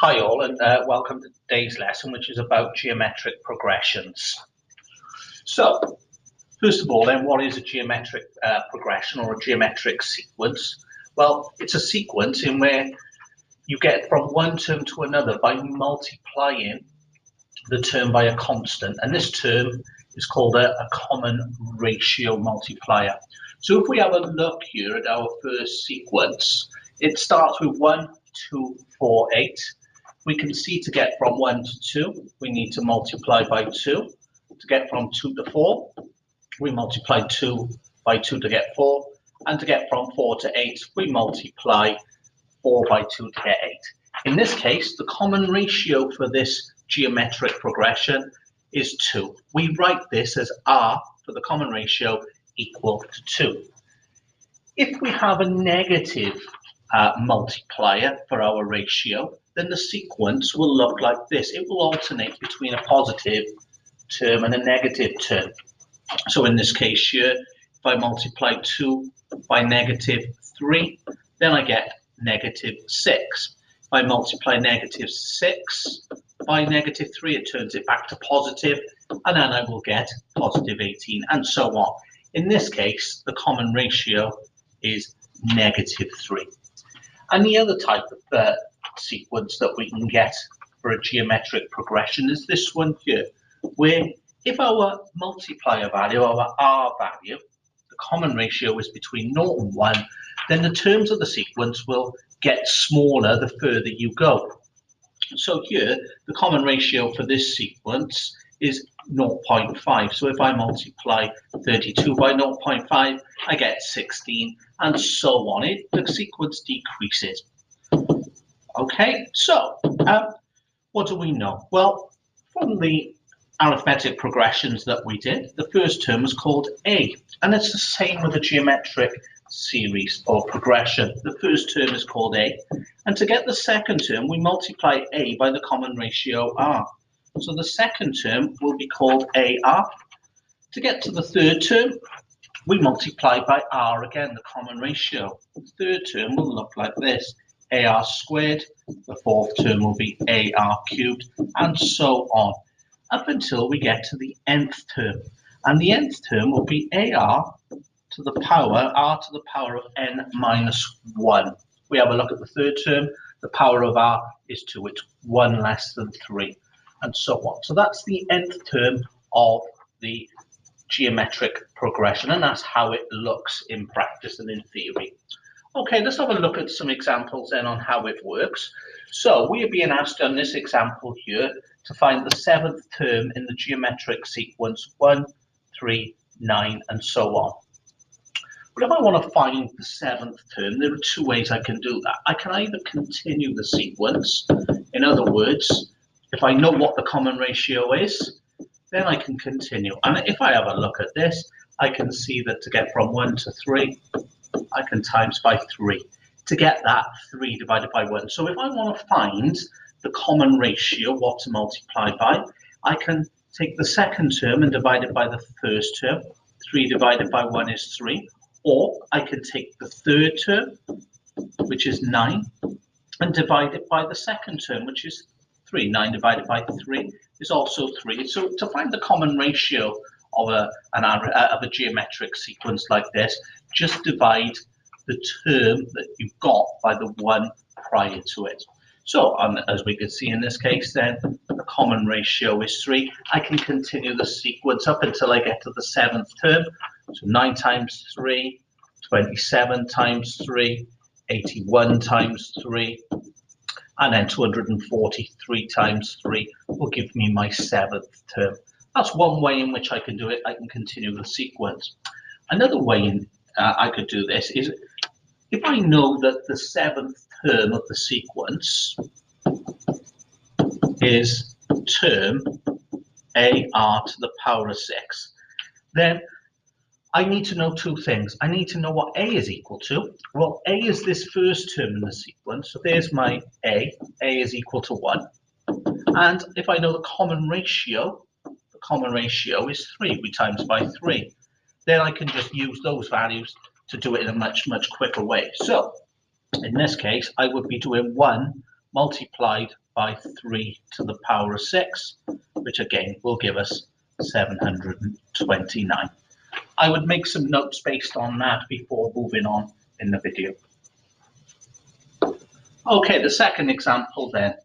Hi all, and welcome to today's lesson, which is about geometric progressions. So, first of all then, what is a geometric progression or a geometric sequence? Well, it's a sequence in where you get from one term to another by multiplying the term by a constant, and this term is called a common ratio multiplier. So if we have a look here at our first sequence, it starts with 1, 2, 4, 8. We can see to get from 1 to 2, we need to multiply by 2. To get from 2 to 4, we multiply 2 by 2 to get 4. And to get from 4 to 8, we multiply 4 by 2 to get 8. In this case, the common ratio for this geometric progression is 2. We write this as R for the common ratio equal to 2. If we have a negative multiplier for our ratio, then the sequence will look like this. It will alternate between a positive term and a negative term. So in this case here, if I multiply 2 by negative 3, then I get negative 6. If I multiply negative 6 by negative 3, it turns it back to positive, and then I will get positive 18, and so on. In this case, the common ratio is negative 3. And the other type of sequence that we can get for a geometric progression is this one here, where if our multiplier value, our R value, the common ratio is between 0 and 1, then the terms of the sequence will get smaller the further you go. So here, the common ratio for this sequence is 0.5. So if I multiply 32 by 0.5, I get 16, and so on. The sequence decreases. Okay, so what do we know? Well, from the arithmetic progressions that we did, the first term is called A, and it's the same with a geometric series or progression. The first term is called A, and to get the second term, we multiply A by the common ratio R. So the second term will be called AR. To get to the third term, we multiply by R again, the common ratio. The third term will look like this, AR squared. The fourth term will be AR cubed, and so on, up until we get to the nth term. And the nth term will be AR to the power, R to the power of n minus 1. We have a look at the third term. The power of R is 2. It's 1 less than 3, and so on. So that's the nth term of the geometric progression, and that's how it looks in practice and in theory. Okay, let's have a look at some examples then on how it works. So we are being asked on this example here to find the 7th term in the geometric sequence 1, 3, 9, and so on. But if I want to find the 7th term, there are two ways I can do that. I can either continue the sequence. In other words, if I know what the common ratio is, then I can continue. And if I have a look at this, I can see that to get from 1 to 3, I can times by 3. To get that, 3 divided by 1. So if I want to find the common ratio, what to multiply by, I can take the second term and divide it by the first term. 3 divided by 1 is 3. Or I can take the third term, which is 9, and divide it by the second term, which is 3. 9 divided by 3 is also 3. So to find the common ratio of a geometric sequence like this, just divide the term that you've got by the one prior to it. So as we can see in this case then, the common ratio is 3. I can continue the sequence up until I get to the 7th term. So 9 times 3, 27 times 3, 81 times 3, and then 243 times 3 will give me my 7th term. That's one way in which I can do it. I can continue the sequence. Another way I could do this is if I know that the 7th term of the sequence is term AR to the power of 6, then I need to know two things. I need to know what A is equal to. Well, A is this first term in the sequence. So there's my A. A is equal to 1. And if I know the common ratio is 3. We times by 3. Then I can just use those values to do it in a much quicker way. So in this case, I would be doing 1 multiplied by 3 to the power of 6, which again will give us 729. I would make some notes based on that before moving on in the video. Okay, the second example then.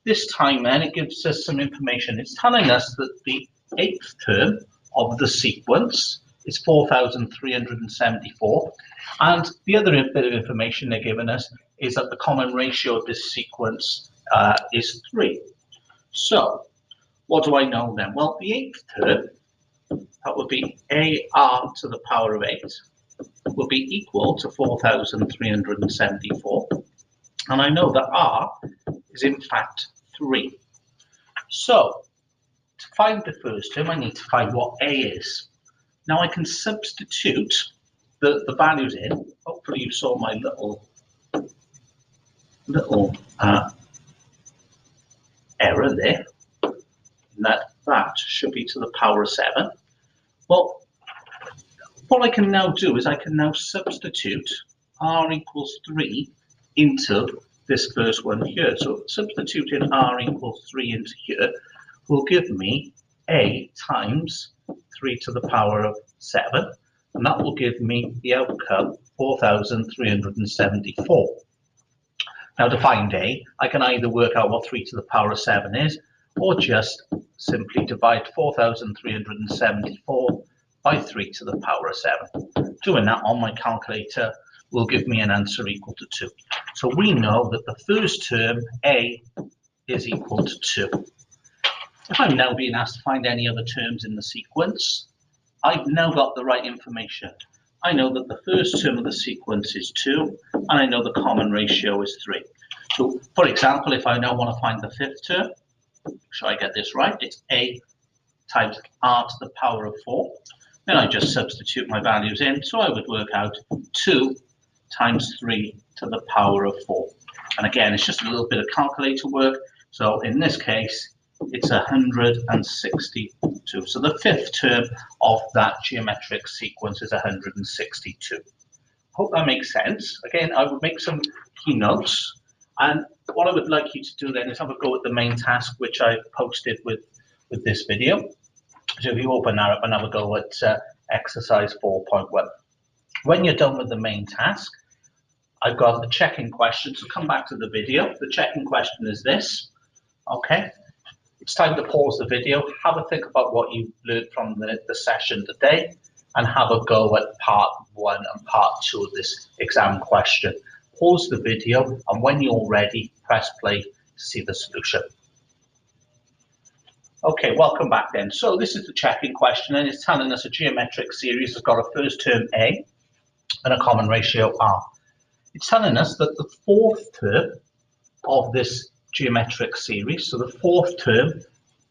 This time then it gives us some information. It's telling us that the 8th term of the sequence is 4,374. And the other bit of information they're giving us is that the common ratio of this sequence is 3. So what do I know then? Well, the 8th term, that would be AR to the power of 8, will be equal to 4,374. And I know that R is in fact 3. So to find the first term, I need to find what A is. Now I can substitute the values in. Hopefully you saw my little error there. That should be to the power of 7. Well, what I can now do is I can now substitute R equals 3 into this first one here. So substituting R equals 3 into here will give me A times 3 to the power of 7, and that will give me the outcome 4,374. Now to find A, I can either work out what 3 to the power of 7 is, or just simply divide 4,374 by 3 to the power of 7. Doing that on my calculator will give me an answer equal to 2. So we know that the first term, A, is equal to 2. If I'm now being asked to find any other terms in the sequence, I've now got the right information. I know that the first term of the sequence is 2, and I know the common ratio is 3. So, for example, if I now want to find the 5th term, so I get this right, it's A times R to the power of 4. Then I just substitute my values in, so I would work out 2 times 3 to the power of 4. And again, it's just a little bit of calculator work. So in this case, it's 162. So the 5th term of that geometric sequence is 162. Hope that makes sense. Again, I would make some key notes. And what I would like you to do then is have a go at the main task, which I posted with this video. So if you open that up and have a go at exercise 4.1. When you're done with the main task, I've got the check-in question. So come back to the video. The check-in question is this. Okay. It's time to pause the video, have a think about what you learned from the session today, and have a go at part 1 and part 2 of this exam question. Pause the video, and when you're ready, press play to see the solution. Okay, welcome back then. So this is the check-in question, and it's telling us a geometric series has got a first term A and a common ratio R. It's telling us that the 4th term of this geometric series, so the 4th term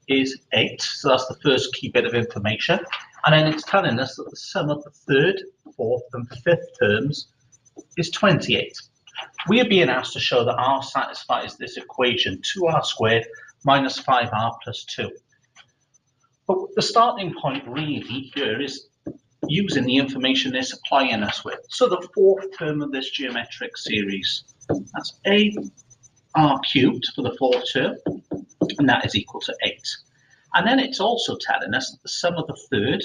is 8, so that's the first key bit of information, and then it's telling us that the sum of the 3rd, 4th and 5th terms is 28. We are being asked to show that R satisfies this equation, 2R squared minus 5R plus 2. But the starting point really here is using the information they're supplying us with. So the 4th term of this geometric series, that's AR cubed for the 4th term, and that is equal to 8. And then it's also telling us that the sum of the 3rd,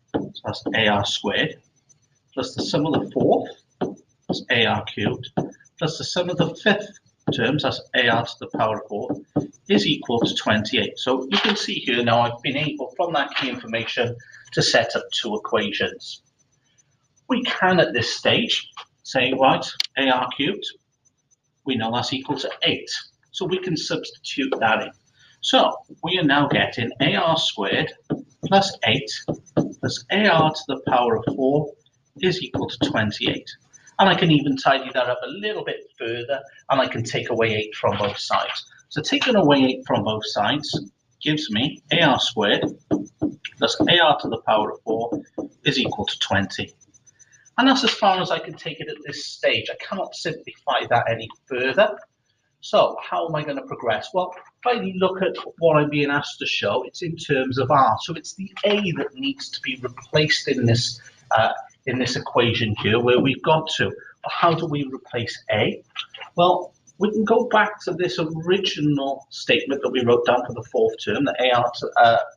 so that's AR squared, plus the sum of the 4th, that's AR cubed, plus the sum of the 5th terms, that's AR to the power of 4, is equal to 28. So you can see here now I've been able, from that key information, to set up 2 equations. We can at this stage say, right, AR cubed, we know that's equal to 8. So we can substitute that in. So we are now getting AR squared plus 8 plus AR to the power of 4 is equal to 28. And I can even tidy that up a little bit further, and I can take away 8 from both sides. So taking away 8 from both sides gives me AR squared plus AR to the power of 4 is equal to 20. And that's as far as I can take it at this stage. I cannot simplify that any further. So how am I going to progress? Well, if I look at what I'm being asked to show, it's in terms of R. So it's the A that needs to be replaced in this equation here, where we've got to. How do we replace A? Well, we can go back to this original statement that we wrote down for the fourth term, that AR to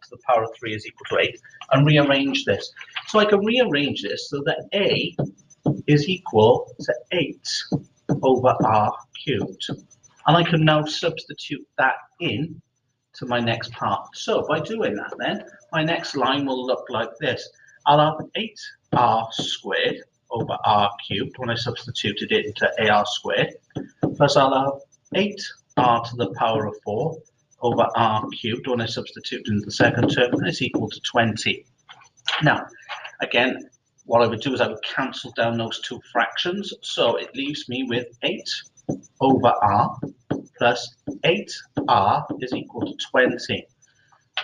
the power of 3 is equal to 8, and rearrange this. So I can rearrange this so that A is equal to 8 over R cubed. And I can now substitute that in to my next part. So by doing that then, my next line will look like this. I'll have 8R squared over R cubed when I substituted it into AR squared, plus I'll have 8R to the power of 4 over R cubed when I substitute in the second term, and it's equal to 20. Now, again, what I would do is I would cancel down those two fractions, so it leaves me with 8 over R plus 8R is equal to 20.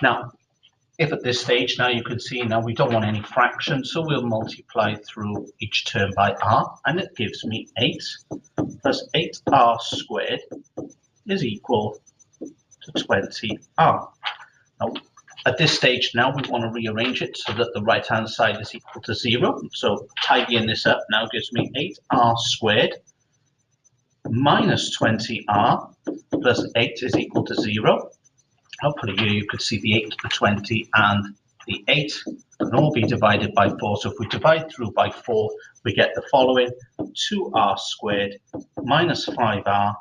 Now, if at this stage now you can see now we don't want any fractions, so we'll multiply through each term by R, and it gives me 8 plus 8R squared is equal to 20R. Now, at this stage now we want to rearrange it so that the right hand side is equal to 0. So tidying this up now gives me 8R squared minus 20R plus 8 is equal to 0. Hopefully here you could see the 8, the 20 and the 8 can all be divided by 4. So if we divide through by 4, we get the following: 2R squared minus 5R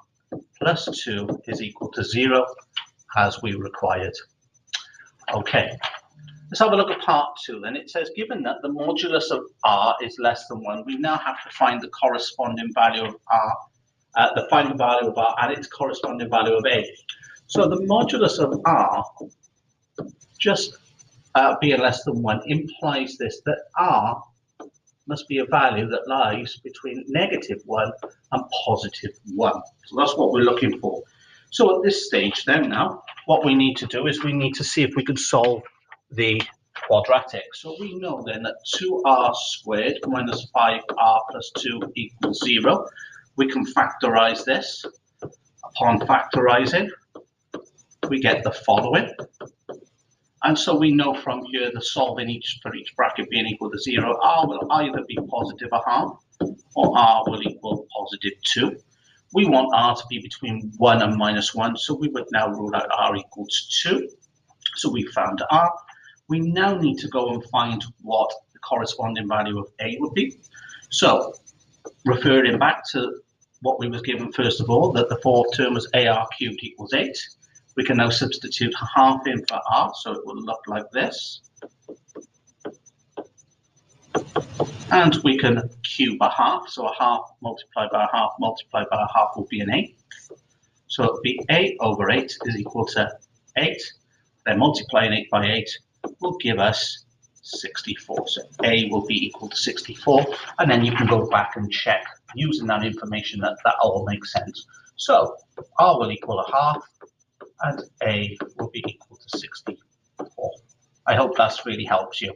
plus 2 is equal to 0 as we required. Okay, let's have a look at part 2 then. It says, given that the modulus of R is less than 1, we now have to find the corresponding value of R, the final value of R and its corresponding value of A. So the modulus of R just being less than 1 implies this, that R must be a value that lies between -1 and +1. So that's what we're looking for. So at this stage then now, what we need to do is we need to see if we can solve the quadratic. So we know then that 2R squared minus 5R plus 2 equals 0. We can factorize this. Upon factorizing, we get the following. And so we know from here the solving for each bracket being equal to 0, R will either be positive a half or R will equal positive 2. We want R to be between 1 and -1, so we would now rule out R equals 2. So we found R. We now need to go and find what the corresponding value of A would be. So referring back to what we was given first of all, that the fourth term was AR cubed equals 8. We can now substitute a half in for R, so it will look like this. And we can cube a half, so a half multiplied by a half multiplied by a half will be an 8. So it'll be 8 over 8 is equal to 8. Then multiplying 8 by 8 will give us 64. So A will be equal to 64. And then you can go back and check using that information that all makes sense. So R will equal a half and A will be equal to 64. I hope that's really helps you.